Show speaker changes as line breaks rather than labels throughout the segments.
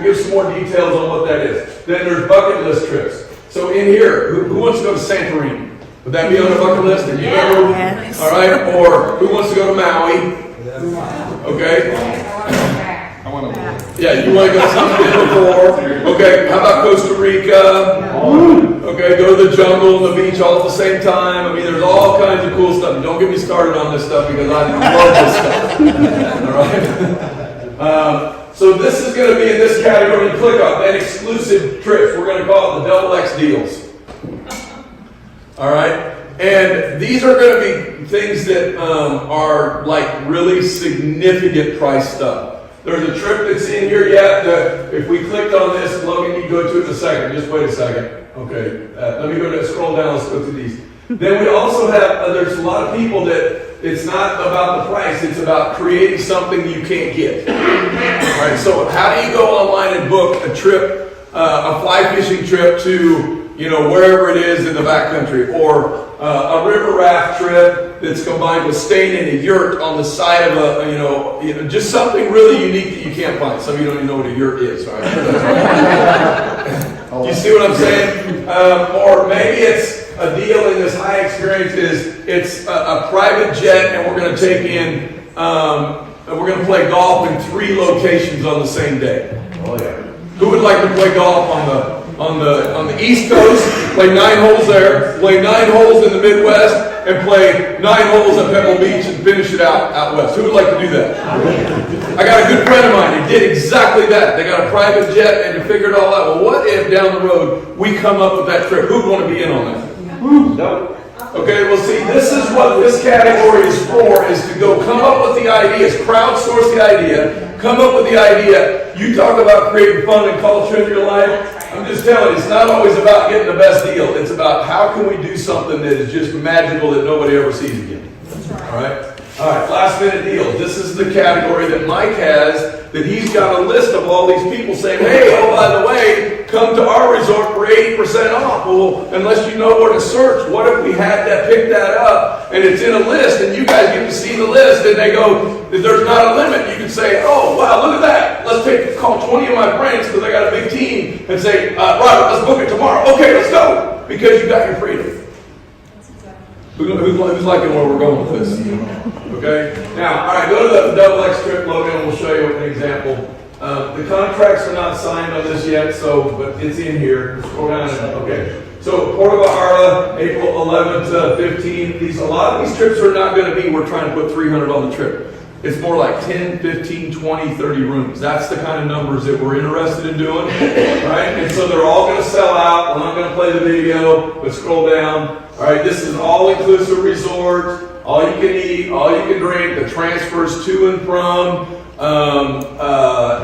Give some more details on what that is. Then there's bucket list trips. So in here, who wants to go to Santorini? Would that be on the bucket list? Did you ever?
Yes.
All right. Or who wants to go to Maui? Okay.
I want to.
Yeah, you want to go to something before? Okay. How about Costa Rica? Okay, go to the jungle and the beach all at the same time. I mean, there's all kinds of cool stuff. Don't get me started on this stuff because I love this stuff. All right. So this is going to be in this category. You click on that exclusive trips. We're going to call it the Double X deals. All right, and these are going to be things that are like really significant price stuff. There's a trip that's in here yet. If we clicked on this, Logan, you go to it in a second. Just wait a second. Okay, let me go to scroll down. Let's go through these. Then we also have. There's a lot of people that it's not about the price. It's about creating something you can't get. All right. So how do you go online and book a trip, a fly fishing trip to wherever it is in the backcountry, or a river raft trip that's combined with staying in a yurt on the side of just something really unique that you can't find. Some of you don't even know what a yurt is, right? Do you see what I'm saying? Or maybe it's a deal in this high experience it's a private jet, and we're going to take in we're going to play golf in 3 locations on the same day. Oh yeah. Who would like to play golf on the East Coast, play 9 holes there, play 9 holes in the Midwest, and play 9 holes at Pebble Beach and finish it out west? Who would like to do that? I got a good friend of mine who did exactly that. They got a private jet and they figured it all out. Well, what if down the road we come up with that trip? Who'd want to be in on that? No. Okay, well see, this is what this category is for, is to go come up with the ideas, crowdsource the idea, come up with the idea. You talk about creating fun and culture in your life. I'm just telling you, it's not always about getting the best deal. It's about how can we do something that is just magical that nobody ever sees again. All right? All right, last minute deals. This is the category that Mike has, that he's got a list of all these people saying, hey, oh, by the way, come to our resort for 80% off. Well, unless you know where to search, what if we had pick that up, and it's in a list, and you guys get to see the list, and they go, if there's not a limit, you can say, oh, wow, look at that. Let's call 20 of my friends, because I got a big team, and say, Robert, let's book it tomorrow. Okay, let's go, because you got your freedom. Who's liking where we're going with this? Okay? Now, all right, go to the Double X trip, Logan, and we'll show you an example. The contracts are not signed on this yet, but it's in here. Scroll down. Okay. So, Puerto Vallarta, April 11th to 15th. A lot of these trips are not going to be, we're trying to put 300 on the trip. It's more like 10, 15, 20, 30 rooms. That's the kind of numbers that we're interested in doing. Right? And so they're all going to sell out. We're not going to play the video, but scroll down. All right, this is all-inclusive resort. All you can eat, all you can drink. The transfers to and from.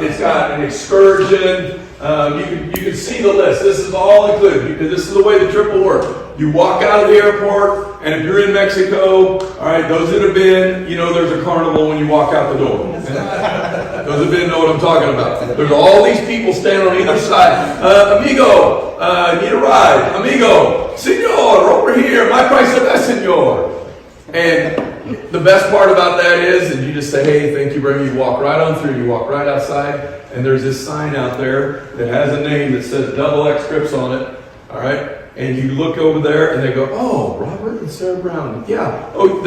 It's got an excursion. You can see the list. This is all included because this is the way the trip will work. You walk out of the airport, and if you're in Mexico, all right, those that have been, there's a carnival when you walk out the door. Those that have been know what I'm talking about. There's all these people standing on either side. Amigo, need a ride. Amigo, senor, over here. My price is that, senor. And the best part about that is you just say, hey, thank you very much. You walk right on through. You walk right outside, and there's this sign out there that has a name that says Double X Trips on it. All right? And you look over there, and they go, oh, Robert and Sarah Brown. Yeah. Oh,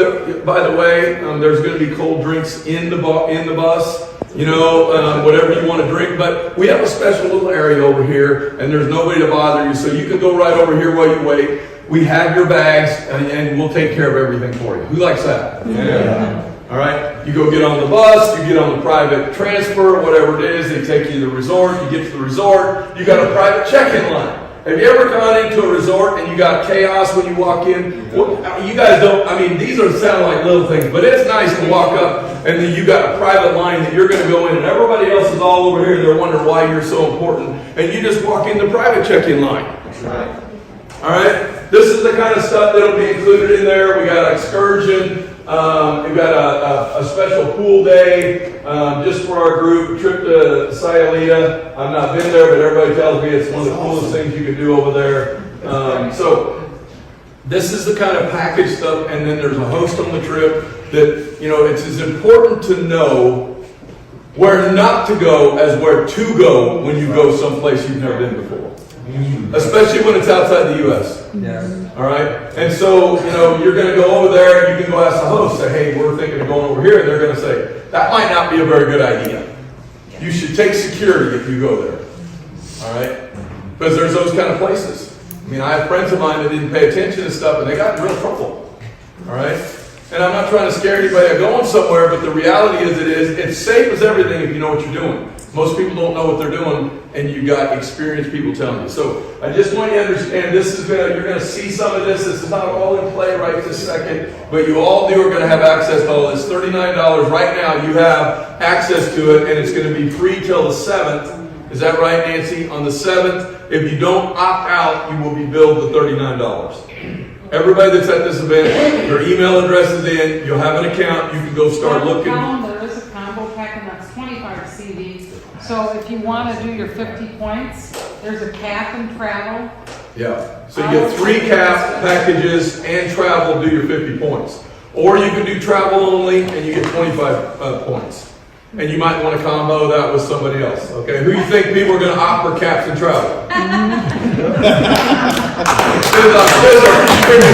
by the way, there's going to be cold drinks in the bus. Whatever you want to drink. But we have a special little area over here, and there's nobody to bother you. So you can go right over here while you wait. We have your bags, and we'll take care of everything for you. Who likes that? Yeah. All right. You go get on the bus. You get on the private transfer, whatever it is. They take you to the resort. You get to the resort. You got a private check-in line. Have you ever gone into a resort and you got chaos when you walk in? Well, you guys don't, these sound like little things, but it's nice to walk up and then you got a private line that you're going to go in and everybody else is all over here. They're wondering why you're so important. And you just walk in the private check-in line. That's right. All right. This is the kind of stuff that'll be included in there. We got an excursion. We've got a special pool day just for our group, trip to Sayulita. I've not been there, but everybody tells me it's one of the coolest things you can do over there. So this is the kind of package stuff, and then there's a host on the trip that, it's as important to know Where not to go as where to go when you go someplace you've never been before. Especially when it's outside the U.S.
Yes.
All right? And so, you're going to go over there and you can go ask the host, say, hey, we're thinking of going over here. And they're going to say, that might not be a very good idea. You should take security if you go there. All right? Because there's those kind of places. I mean, I have friends of mine that didn't pay attention to stuff and they got in real trouble. All right? And I'm not trying to scare anybody of going somewhere, but the reality is it's safe as everything if you know what you're doing. Most people don't know what they're doing, and you got experienced people telling you. So I just want you to understand you're gonna see some of this. This is not all in play right this second, but you all are gonna have access to all this. $39 right now, you have access to it, and it's gonna be free till the 7th. Is that right, Nancy? On the 7th, if you don't opt out, you will be billed the $39. Everybody that's at this event, your email address is in, you'll have an account, you can go start looking.
There is a combo pack, and that's 25 CDs. So if you want to do your 50 points, there's a cap and travel.
Yeah, so you get 3 cap packages and travel, do your 50 points. Or you can do travel only and you get 25 points. And you might want to combo that with somebody else, okay? Who you think people are going to opt for caps and travel? This is a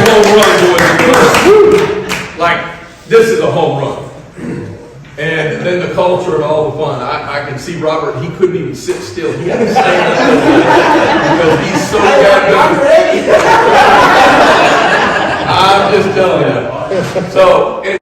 home run, boys and girls. Like, this is a home run. And then the culture and all the fun. I can see Robert, he couldn't even sit still. He had to stand up because he's so goddamn ready. I'm just telling you. So,